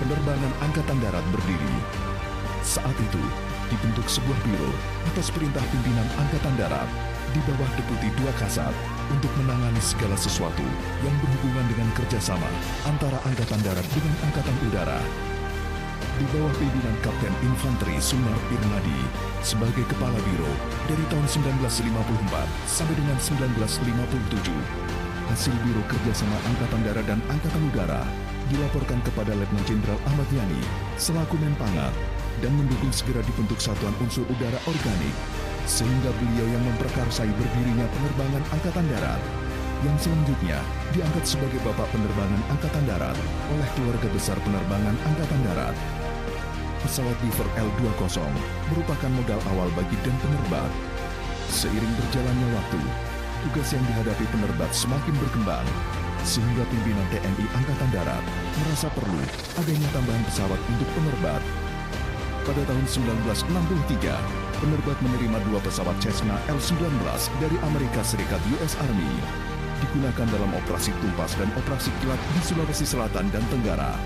penerbangan Angkatan Darat berdiri. Saat itu, dibentuk sebuah biro atas perintah pimpinan Angkatan Darat di bawah Deputi 2 Kasat untuk menangani segala sesuatu yang berhubungan dengan kerjasama antara Angkatan Darat dengan Angkatan Udara. Di bawah pimpinan Kapten Infanteri Sunar Irnadi sebagai Kepala Biro dari tahun 1954 sampai dengan 1957. Hasil Biro Kerjasama Angkatan Darat dan Angkatan Udara dilaporkan kepada Letnan Jenderal Ahmad Yani selaku Menpangat dan mendukung segera dibentuk Satuan Unsur Udara Organik, sehingga beliau yang memprakarsai berdirinya penerbangan Angkatan Darat, yang selanjutnya diangkat sebagai Bapak Penerbangan Angkatan Darat oleh keluarga besar penerbangan Angkatan Darat. Pesawat Beaver L-20 merupakan modal awal bagi dan penerbat. Seiring berjalannya waktu, tugas yang dihadapi penerbat semakin berkembang, sehingga pimpinan TNI Angkatan Darat merasa perlu adanya tambahan pesawat untuk penerbat. Pada tahun 1963, penerbat menerima 2 pesawat Cessna L-19 dari Amerika Serikat US Army, digunakan dalam operasi Tumpas dan operasi Kilat di Sulawesi Selatan dan Tenggara.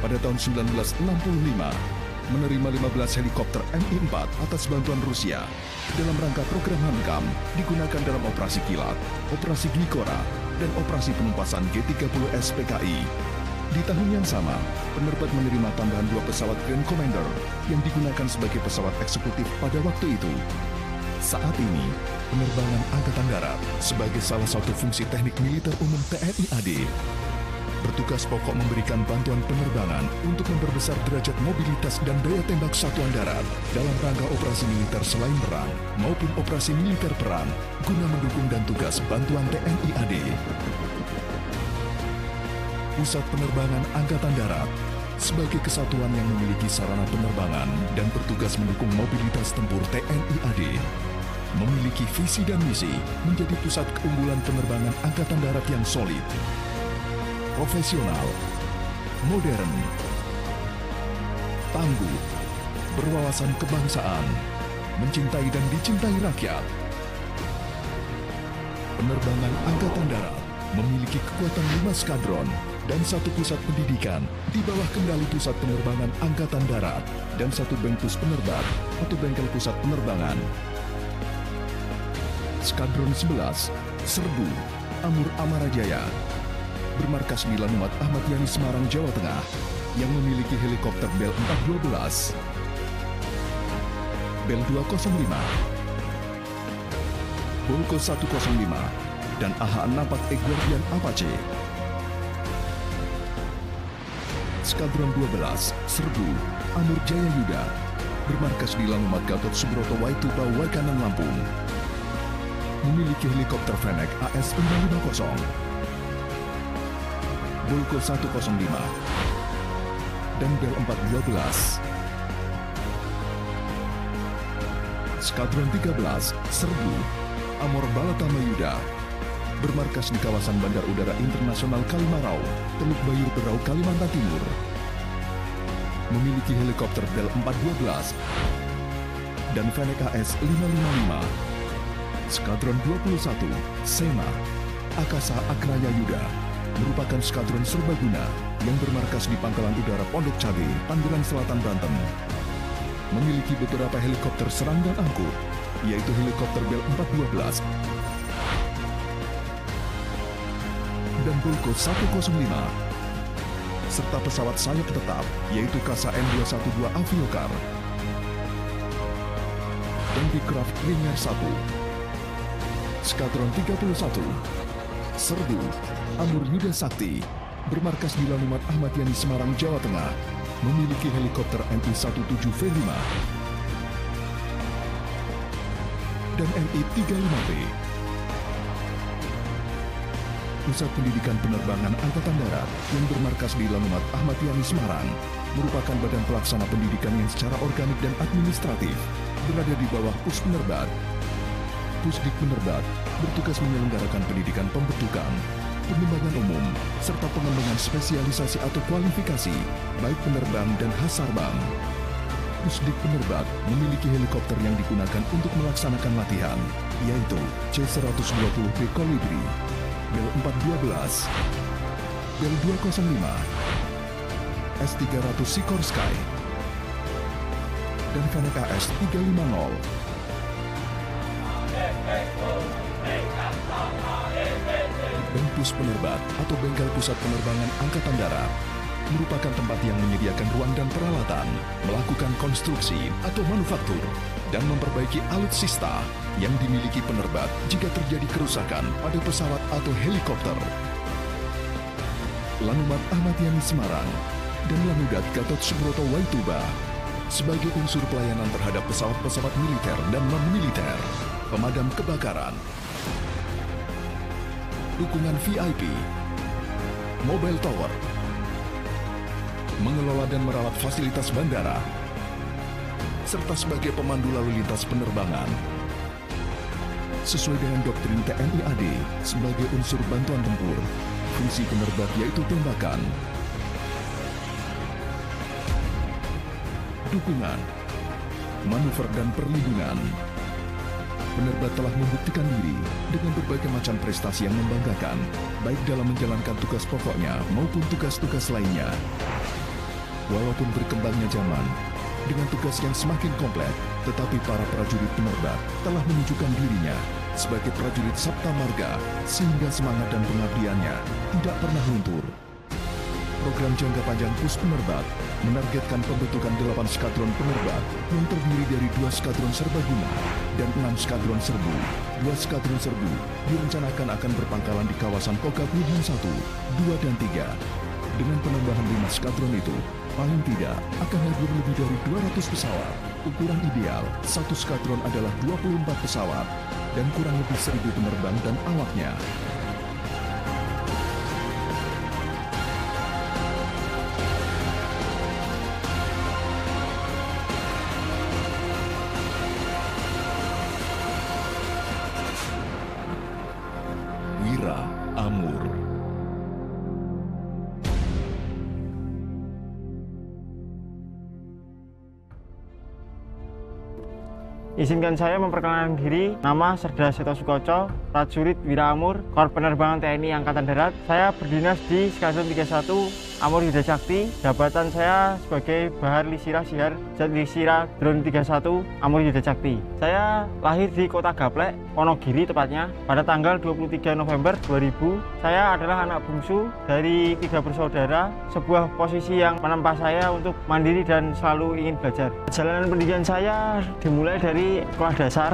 Pada tahun 1965, menerima 15 helikopter Mi-4 atas bantuan Rusia dalam rangka program HAMKAM digunakan dalam operasi Kilat, operasi Glikora, dan operasi penumpasan G-30S PKI. Di tahun yang sama, penerbat menerima tambahan 2 pesawat Grand Commander yang digunakan sebagai pesawat eksekutif pada waktu itu. Saat ini, penerbangan Angkatan Darat sebagai salah satu fungsi teknik militer umum TNI AD bertugas pokok memberikan bantuan penerbangan untuk memperbesar derajat mobilitas dan daya tembak satuan darat dalam rangka operasi militer selain perang maupun operasi militer perang guna mendukung dan tugas bantuan TNI AD. Pusat Penerbangan Angkatan Darat sebagai kesatuan yang memiliki sarana penerbangan dan bertugas mendukung mobilitas tempur TNI AD memiliki visi dan misi menjadi pusat keunggulan penerbangan Angkatan Darat yang solid, profesional, modern, tangguh, berwawasan kebangsaan, mencintai dan dicintai rakyat. Penerbangan Angkatan Darat memiliki kekuatan 5 skadron dan 1 pusat pendidikan di bawah kendali Pusat Penerbangan Angkatan Darat dan 1 bengkus penerbat atau bengkel pusat penerbangan. Skadron 11, Serbu, Amur Amarajaya, bermarkas di Lanumat Ahmad Yani Semarang, Jawa Tengah, yang memiliki helikopter Bell 412, Bell 205, Bolko 105, dan AH-64 Guardian Apache. Skadron 12, Serbu, Amur Jaya Yuda, bermarkas di Lanumat Gatot Subroto Waituba, Waikanan, Lampung, memiliki helikopter Fennec AS-550, Bolko 105, dan Bell 412. Skadron 13, Serbu, Amor Balatama Yuda, bermarkas di kawasan Bandar Udara Internasional Kalimarau, Teluk Bayur Berau, Kalimantan Timur, memiliki helikopter Bell 412 dan Fennec AS-555. Skadron 21, Sema, Akasa Akraya Yuda, merupakan skadron serbaguna yang bermarkas di Pangkalan Udara Pondok Cabe, Tanggerang Selatan, Banten. Memiliki beberapa helikopter serang dan angkut, yaitu helikopter Bell 412 dan Bolko 105, serta pesawat sayap tetap, yaitu Kasa M212 Aviokar dan Beechcraft Linear 1. Skadron 31, Serbu, Amur Yuda Sakti, bermarkas di Lanumat Ahmad Yani Semarang, Jawa Tengah, memiliki helikopter Mi-17V5 dan Mi-35P. Pusat Pendidikan Penerbangan Angkatan Darat yang bermarkas di Lanumat Ahmad Yani Semarang merupakan badan pelaksana pendidikan yang secara organik dan administratif berada di bawah Pus Penerbat. Pusdik Penerbat bertugas menyelenggarakan pendidikan pembentukan, penerbangan umum, serta pengembangan spesialisasi atau kualifikasi, baik penerbang dan hasarbang. Pusdik Penerbat memiliki helikopter yang digunakan untuk melaksanakan latihan, yaitu C-120B Kolibri, Bell 412, Bell 205, S300 Sikorsky dan Fennec AS350. Bengpus Penerbat atau Bengkel Pusat Penerbangan Angkatan Darat merupakan tempat yang menyediakan ruang dan peralatan, melakukan konstruksi atau manufaktur, dan memperbaiki alutsista yang dimiliki penerbat jika terjadi kerusakan pada pesawat atau helikopter. Lanumat Ahmad Yani Semarang dan Lanudat Gatot Subroto Waituba sebagai unsur pelayanan terhadap pesawat-pesawat militer dan non-militer, pemadam kebakaran, dukungan VIP, mobile tower, mengelola dan merawat fasilitas bandara, serta sebagai pemandu lalu lintas penerbangan. Sesuai dengan doktrin TNI AD sebagai unsur bantuan tempur, fungsi penerbat yaitu tembakan, dukungan, manuver dan perlindungan. Penerbat telah membuktikan diri dengan berbagai macam prestasi yang membanggakan, baik dalam menjalankan tugas pokoknya maupun tugas-tugas lainnya. Walaupun berkembangnya zaman, dengan tugas yang semakin kompleks, tetapi para prajurit penerbat telah menunjukkan dirinya sebagai prajurit Sabta Marga, sehingga semangat dan pengabdiannya tidak pernah luntur. Program jangka panjang Pus Penerbat menargetkan pembentukan 8 skadron penerbat yang terdiri dari 2 skadron serbaguna dan 6 skadron serbu. 2 skadron serbu direncanakan akan berpangkalan di kawasan Kokab Wuhan 1, 2, dan 3. Dengan penambahan 5 skadron itu, paling tidak akan hadir lebih dari 200 pesawat. Ukuran ideal, 1 skadron adalah 24 pesawat dan kurang lebih 1.000 penerbang dan awaknya. Wira Amur. Izinkan saya memperkenalkan diri, nama Serda Seto Sukoco, prajurit Wira Amur, Korps Penerbangan TNI Angkatan Darat. Saya berdinas di Skadron 31 Amur Yuda Cakti. Jabatan saya sebagai Bahar Lisira Sihar Zat Lisira Drone 31 Amur Yuda Cakti. Saya lahir di Kota Gaplek, Wonogiri tepatnya, pada tanggal 23 November 2000. Saya adalah anak bungsu dari 3 bersaudara, sebuah posisi yang menempa saya untuk mandiri dan selalu ingin belajar. Perjalanan pendidikan saya dimulai dari sekolah dasar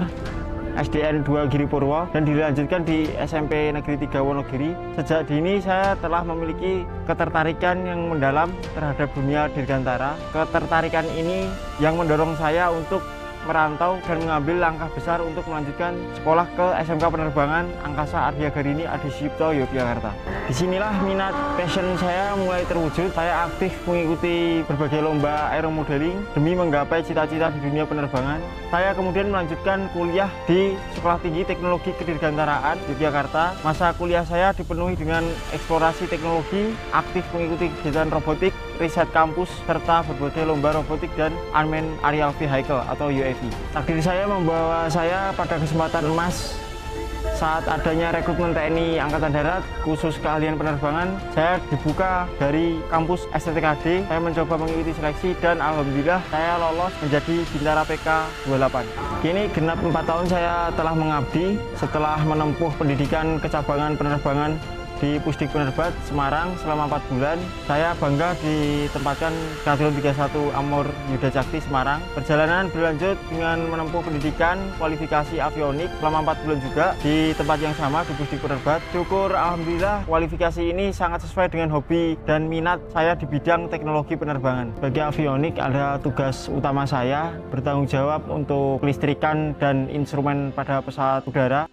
SDN 2 Giripurwo dan dilanjutkan di SMP Negeri 3 Wonogiri. Sejak dini saya telah memiliki ketertarikan yang mendalam terhadap dunia dirgantara. Ketertarikan ini yang mendorong saya untuk merantau dan mengambil langkah besar untuk melanjutkan sekolah ke SMK Penerbangan Angkasa Arya Garini Adi Sucipto, Yogyakarta. Disinilah minat passion saya mulai terwujud. Saya aktif mengikuti berbagai lomba aeromodeling demi menggapai cita-cita di dunia penerbangan. Saya kemudian melanjutkan kuliah di Sekolah Tinggi Teknologi Kedirgantaraan Yogyakarta. Masa kuliah saya dipenuhi dengan eksplorasi teknologi, aktif mengikuti kegiatan robotik, riset kampus, serta berbagai lomba robotik dan unmanned aerial vehicle atau UAV. Takdir saya membawa saya pada kesempatan emas saat adanya rekrutmen TNI Angkatan Darat khusus keahlian penerbangan. Saya dibuka dari kampus STTKD. Saya mencoba mengikuti seleksi dan alhamdulillah saya lolos menjadi Bintara PK 28. Kini genap 4 tahun saya telah mengabdi setelah menempuh pendidikan kecabangan penerbangan di Pusdik Penerbat Semarang selama 4 bulan. Saya bangga ditempatkan Skadron 31 Amur Yuda Cakti Semarang. Perjalanan berlanjut dengan menempuh pendidikan kualifikasi avionik selama 4 bulan juga di tempat yang sama di Pusdik Penerbat. Syukur alhamdulillah kualifikasi ini sangat sesuai dengan hobi dan minat saya di bidang teknologi penerbangan. Sebagai avionik ada tugas utama saya bertanggung jawab untuk kelistrikan dan instrumen pada pesawat udara.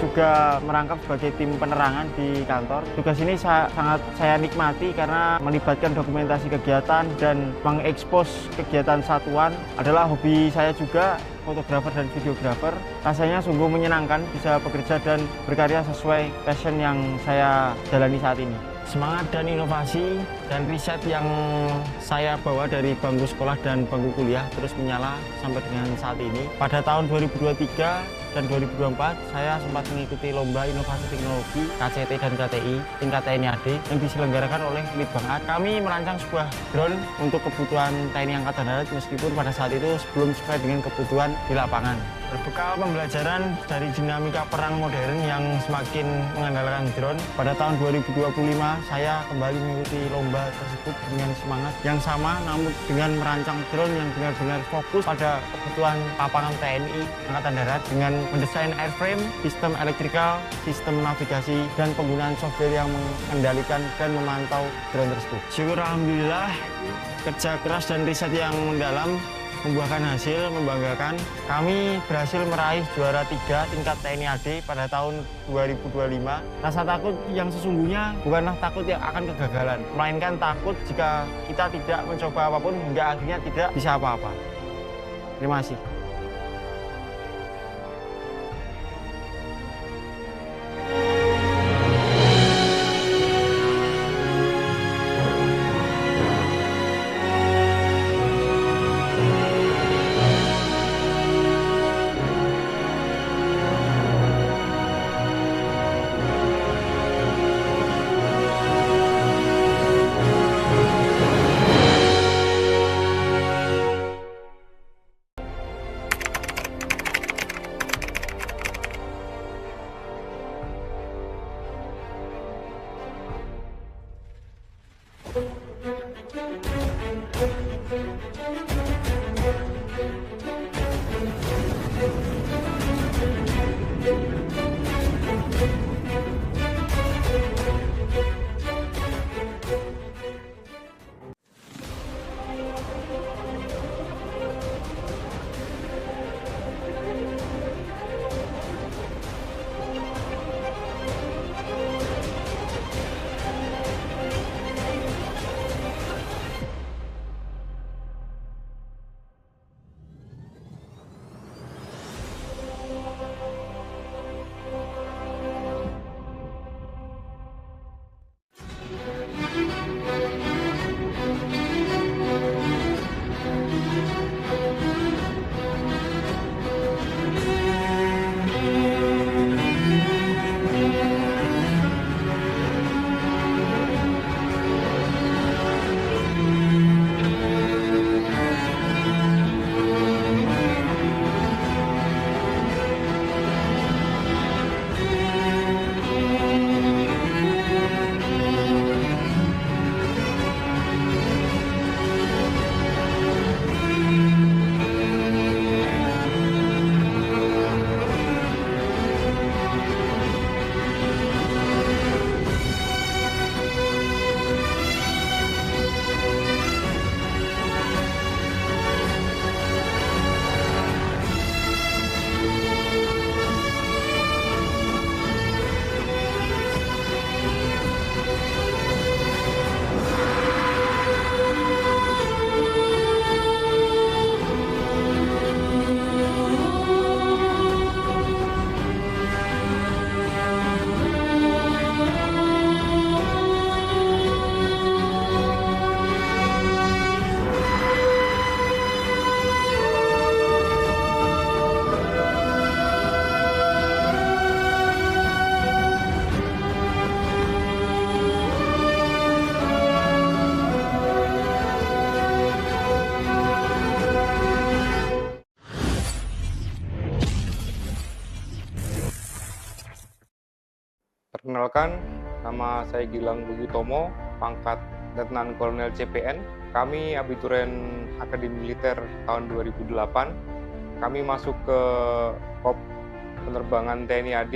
Juga merangkap sebagai tim penerangan di kantor. Tugas ini sangat saya nikmati karena melibatkan dokumentasi kegiatan dan mengekspos kegiatan satuan adalah hobi saya juga, fotografer dan videografer. Rasanya sungguh menyenangkan bisa bekerja dan berkarya sesuai passion yang saya jalani saat ini. Semangat dan inovasi dan riset yang saya bawa dari bangku sekolah dan bangku kuliah terus menyala sampai dengan saat ini. Pada tahun 2023 dan 2024 saya sempat mengikuti lomba inovasi teknologi KCT dan KTI tingkat TNI AD yang diselenggarakan oleh Litbang AD. Kami merancang sebuah drone untuk kebutuhan TNI Angkatan Darat meskipun pada saat itu belum sesuai dengan kebutuhan di lapangan. Berbekal pembelajaran dari dinamika perang modern yang semakin mengandalkan drone, pada tahun 2025 saya kembali mengikuti lomba tersebut dengan semangat yang sama namun dengan merancang drone yang benar-benar fokus pada kebutuhan lapangan TNI Angkatan Darat dengan mendesain airframe, sistem elektrikal, sistem navigasi, dan penggunaan software yang mengendalikan dan memantau drone tersebut. Syukur alhamdulillah, kerja keras dan riset yang mendalam membuahkan hasil membanggakan. Kami berhasil meraih juara 3 tingkat TNI AD pada tahun 2025. Rasa takut yang sesungguhnya bukanlah takut yang akan kegagalan, melainkan takut jika kita tidak mencoba apapun hingga akhirnya tidak bisa apa-apa. Terima kasih. Perkenalkan, nama saya Gilang Budi Utomo, pangkat Letnan Kolonel CPN. Kami abiturien Akademi Militer tahun 2008. Kami masuk ke Korps Penerbangan TNI AD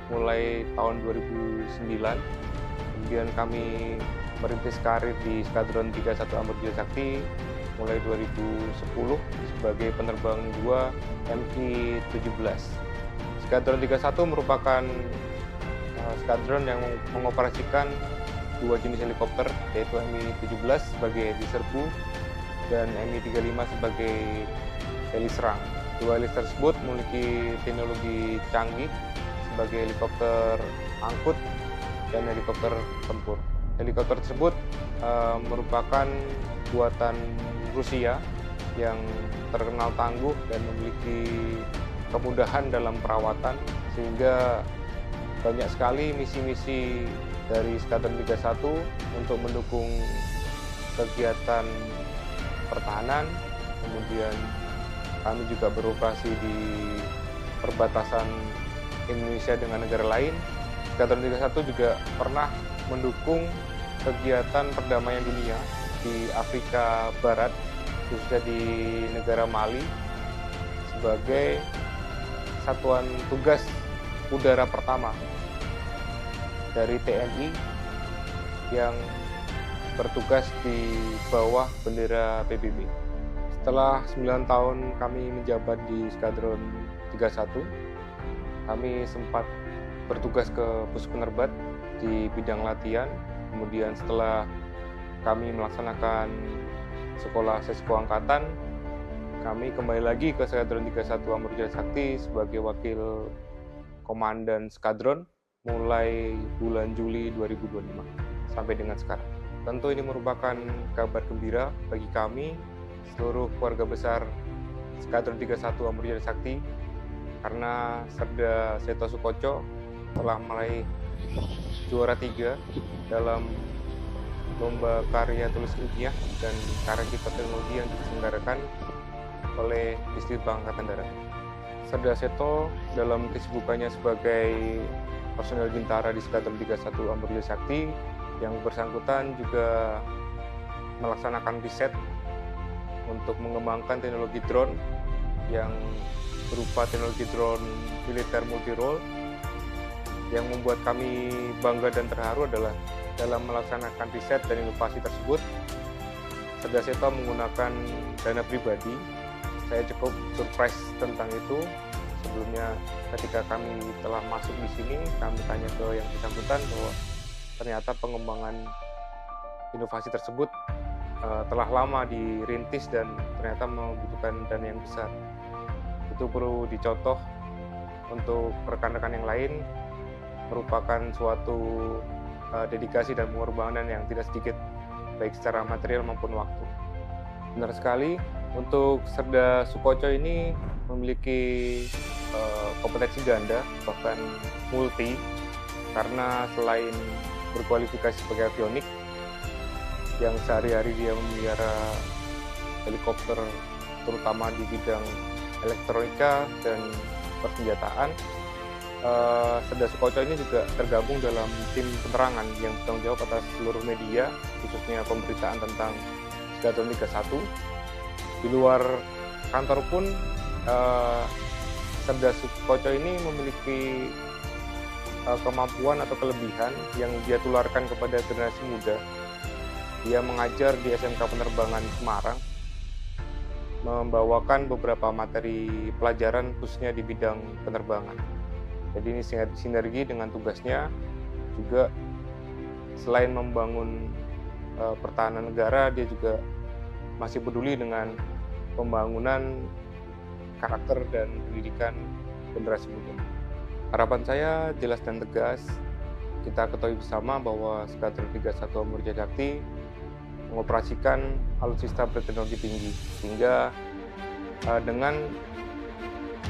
mulai tahun 2009. Kemudian kami merintis karir di Skadron 31 Amur Wijaya Sakti mulai 2010 sebagai penerbang 2 MQ-17. Skadron 31 merupakan skadron yang mengoperasikan dua jenis helikopter, yaitu Mi-17 sebagai heli serbu dan Mi-35 sebagai heli serang. Dua heli tersebut memiliki teknologi canggih sebagai helikopter angkut dan helikopter tempur. Helikopter tersebut merupakan buatan Rusia yang terkenal tangguh dan memiliki kemudahan dalam perawatan, sehingga banyak sekali misi-misi dari Skadron 31 untuk mendukung kegiatan pertahanan. Kemudian kami juga beroperasi di perbatasan Indonesia dengan negara lain. Skadron 31 juga pernah mendukung kegiatan perdamaian dunia di Afrika Barat, khususnya di negara Mali, sebagai satuan tugas udara pertama dari TNI yang bertugas di bawah bendera PBB. Setelah 9 tahun kami menjabat di Skadron 31, kami sempat bertugas ke Pus Penerbat di bidang latihan. Kemudian setelah kami melaksanakan sekolah sesko angkatan, kami kembali lagi ke Skadron 31 Amrujaya Sakti sebagai wakil komandan skadron mulai bulan Juli 2025 sampai dengan sekarang. Tentu ini merupakan kabar gembira bagi kami, seluruh keluarga besar Skadron 31 Amrujaya Sakti, karena Serda Seto Sukoco telah meraih juara 3 dalam lomba karya tulis ilmiah dan karya cipta teknologi yang diselenggarakan oleh Disditbang Angkatan Darat. Serda Seto dalam kesibukannya sebagai personel bintara di Skadron 31 Amrujaya Sakti, yang bersangkutan juga melaksanakan riset untuk mengembangkan teknologi drone yang berupa teknologi drone militer multi-role. Yang membuat kami bangga dan terharu adalah dalam melaksanakan riset dan inovasi tersebut, Serda Seto menggunakan dana pribadi. Saya cukup surprise tentang itu. Sebelumnya ketika kami telah masuk di sini, kami tanya ke yang bersangkutan bahwa ternyata pengembangan inovasi tersebut telah lama dirintis dan ternyata membutuhkan dana yang besar. Itu perlu dicontoh untuk rekan-rekan yang lain, merupakan suatu dedikasi dan pengorbanan yang tidak sedikit, baik secara material maupun waktu. Benar sekali, untuk Serda Sukoco ini memiliki kompetensi ganda, bahkan multi, karena selain berkualifikasi sebagai avionik, yang sehari-hari dia memelihara helikopter, terutama di bidang elektronika dan persenjataan, Serda Sukoco ini juga tergabung dalam tim penerangan yang bertanggung jawab atas seluruh media, khususnya pemberitaan tentang Skadron 31. Di luar kantor pun, Serda Sukoco ini memiliki kemampuan atau kelebihan yang dia tularkan kepada generasi muda. Dia mengajar di SMK Penerbangan Semarang, membawakan beberapa materi pelajaran khususnya di bidang penerbangan. Jadi ini sinergi dengan tugasnya, juga selain membangun pertahanan negara, dia juga masih peduli dengan pembangunan karakter dan pendidikan generasi muda. Harapan saya jelas dan tegas, kita ketahui bersama bahwa Skadron 31 Amrujaya Sakti mengoperasikan alutsista berteknologi tinggi, sehingga dengan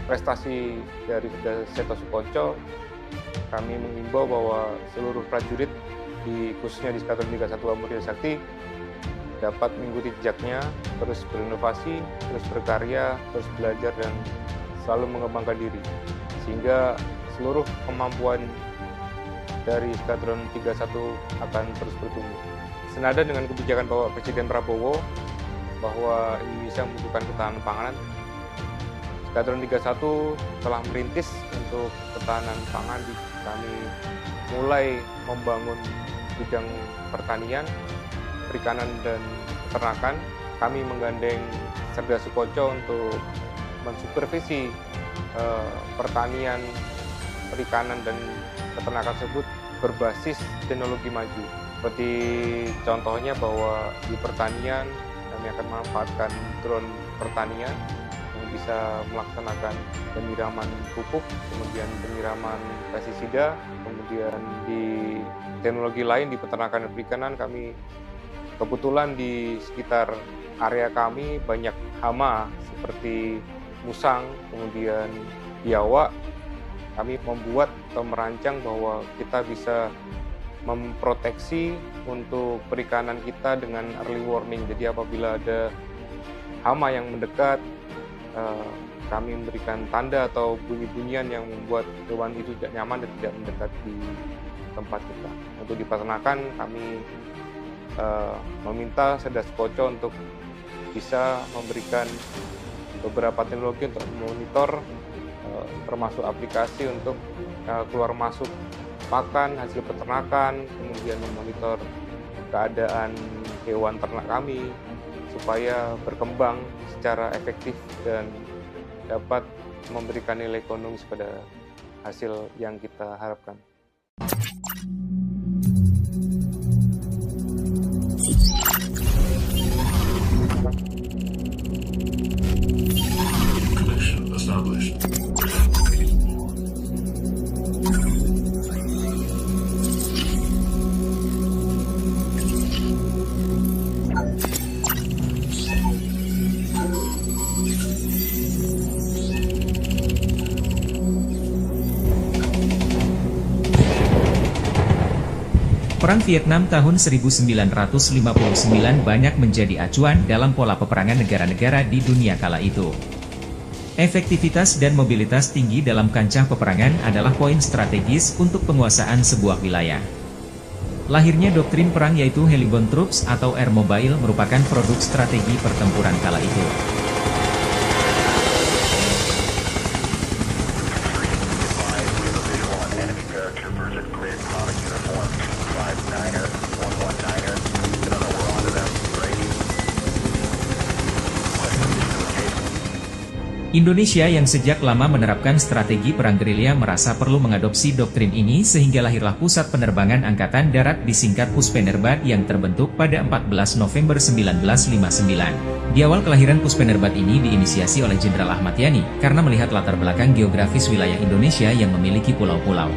prestasi dari Seto Sukoco, kami mengimbau bahwa seluruh prajurit khususnya di Skadron 31 Amrujaya Sakti dapat mengikuti jejaknya, terus berinovasi, terus berkarya, terus belajar, dan selalu mengembangkan diri, sehingga seluruh kemampuan dari Skadron 31 akan terus bertumbuh. Senada dengan kebijakan Bapak Presiden Prabowo bahwa Indonesia membutuhkan ketahanan pangan, Skadron 31 telah merintis untuk ketahanan pangan. Kami mulai membangun bidang pertanian, perikanan, dan peternakan. Kami menggandeng Serda Sukoco untuk mensupervisi pertanian, perikanan, dan peternakan tersebut berbasis teknologi maju. Seperti contohnya bahwa di pertanian kami akan memanfaatkan drone pertanian yang bisa melaksanakan penyiraman pupuk, kemudian penyiraman pestisida, kemudian di teknologi lain di peternakan dan perikanan kami kebetulan di sekitar area kami banyak hama seperti musang, kemudian biawak. Kami membuat atau merancang bahwa kita bisa memproteksi untuk perikanan kita dengan early warning. Jadi apabila ada hama yang mendekat, kami memberikan tanda atau bunyi-bunyian yang membuat hewan itu tidak nyaman dan tidak mendekat di tempat kita. Untuk di peternakan kami meminta Sedasa Sukoco untuk bisa memberikan beberapa teknologi untuk memonitor termasuk aplikasi untuk keluar masuk pakan, hasil peternakan, kemudian memonitor keadaan hewan ternak kami supaya berkembang secara efektif dan dapat memberikan nilai ekonomis pada hasil yang kita harapkan. Connection established. Perang Vietnam tahun 1959 banyak menjadi acuan dalam pola peperangan negara-negara di dunia kala itu. Efektivitas dan mobilitas tinggi dalam kancah peperangan adalah poin strategis untuk penguasaan sebuah wilayah. Lahirnya doktrin perang yaitu Heliborne Troops atau Air Mobile merupakan produk strategi pertempuran kala itu. Indonesia yang sejak lama menerapkan strategi perang gerilya merasa perlu mengadopsi doktrin ini sehingga lahirlah Pusat Penerbangan Angkatan Darat disingkat Puspenerbat yang terbentuk pada 14 November 1959. Di awal kelahiran Puspenerbat ini diinisiasi oleh Jenderal Ahmad Yani karena melihat latar belakang geografis wilayah Indonesia yang memiliki pulau-pulau.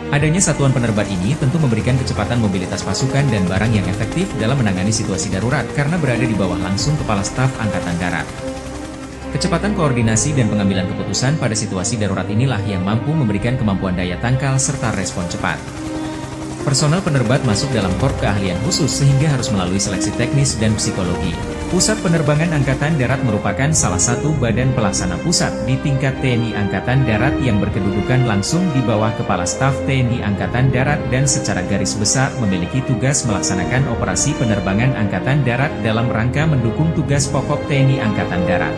Adanya satuan penerbat ini tentu memberikan kecepatan mobilitas pasukan dan barang yang efektif dalam menangani situasi darurat karena berada di bawah langsung Kepala Staf Angkatan Darat. Kecepatan koordinasi dan pengambilan keputusan pada situasi darurat inilah yang mampu memberikan kemampuan daya tangkal serta respon cepat. Personel penerbat masuk dalam korp keahlian khusus sehingga harus melalui seleksi teknis dan psikologi. Pusat Penerbangan Angkatan Darat merupakan salah satu badan pelaksana pusat di tingkat TNI Angkatan Darat yang berkedudukan langsung di bawah Kepala Staf TNI Angkatan Darat dan secara garis besar memiliki tugas melaksanakan operasi penerbangan Angkatan Darat dalam rangka mendukung tugas pokok TNI Angkatan Darat.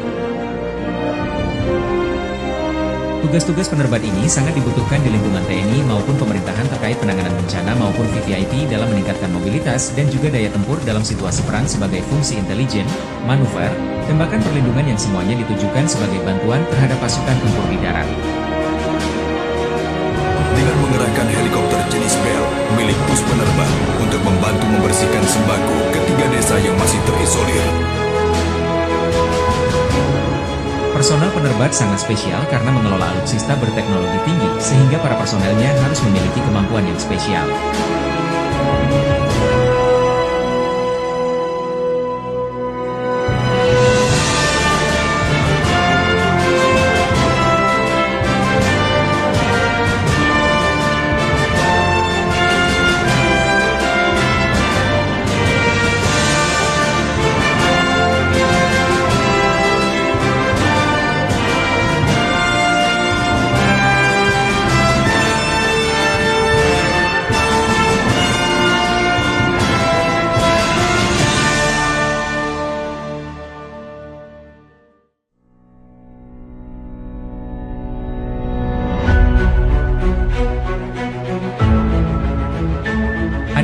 Tugas-tugas penerbat ini sangat dibutuhkan di lingkungan TNI maupun pemerintahan terkait penanganan bencana maupun VVIP dalam meningkatkan mobilitas dan juga daya tempur dalam situasi perang sebagai fungsi intelijen, manuver, tembakan perlindungan yang semuanya ditujukan sebagai bantuan terhadap pasukan tempur di darat. Dengan mengerahkan helikopter jenis Bell milik Puspenerbat untuk membantu membersihkan sembako ke 3 desa yang masih terisolir. Personel penerbat sangat spesial karena mengelola alutsista berteknologi tinggi, sehingga para personelnya harus memiliki kemampuan yang spesial.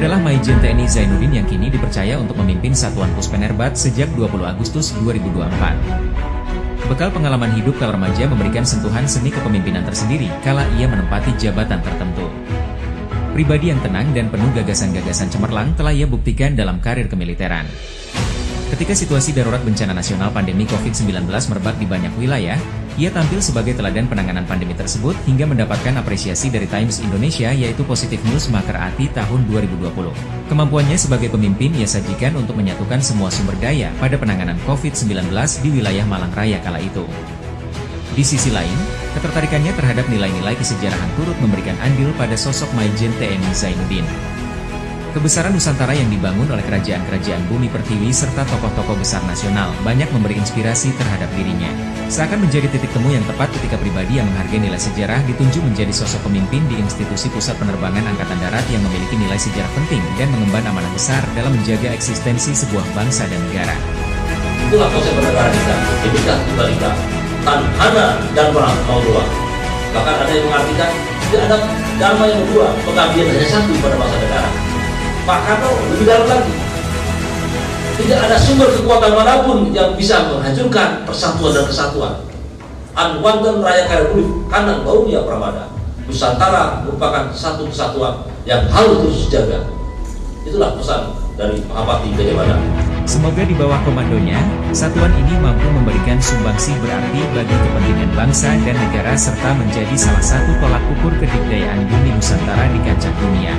adalah Maijen TNI Zainuddin yang kini dipercaya untuk memimpin Satuan Puspenerbat sejak 20 Agustus 2024. Bekal pengalaman hidup kala remaja memberikan sentuhan seni kepemimpinan tersendiri kala ia menempati jabatan tertentu. Pribadi yang tenang dan penuh gagasan-gagasan cemerlang telah ia buktikan dalam karir kemiliteran. Ketika situasi darurat bencana nasional pandemi COVID-19 merebak di banyak wilayah, ia tampil sebagai teladan penanganan pandemi tersebut hingga mendapatkan apresiasi dari Times Indonesia yaitu Positive News Maker ATI tahun 2020. Kemampuannya sebagai pemimpin ia sajikan untuk menyatukan semua sumber daya pada penanganan COVID-19 di wilayah Malang Raya kala itu. Di sisi lain, ketertarikannya terhadap nilai-nilai kesejarahan turut memberikan andil pada sosok Maijen TNI Zainuddin. Kebesaran Nusantara yang dibangun oleh kerajaan-kerajaan bumi pertiwi serta tokoh-tokoh besar nasional banyak memberi inspirasi terhadap dirinya. Seakan menjadi titik temu yang tepat ketika pribadi yang menghargai nilai sejarah ditunjuk menjadi sosok pemimpin di institusi pusat penerbangan Angkatan Darat yang memiliki nilai sejarah penting dan mengemban amanah besar dalam menjaga eksistensi sebuah bangsa dan negara. Itulah konsep bernegara kita, Bhinneka Tunggal Ika, tanhana dan perang mau dua. Bahkan ada yang mengartikan tidak ada dharma yang dua, pengabdian hanya satu pada bangsa negara. Pak Karno lebih dalam lagi. Tidak ada sumber kekuatan manapun yang bisa menghancurkan persatuan dan kesatuan. Unwanted Raya Republik kanan baunya Pramada. Nusantara merupakan satu kesatuan yang harus terus dijaga. Itulah pesan dari Mahapati Gajah. Semoga di bawah komandonya, satuan ini mampu memberikan sumbangsi berarti bagi kepentingan bangsa dan negara serta menjadi salah satu tolak ukur kedikdayaan bumi Nusantara di kancah dunia.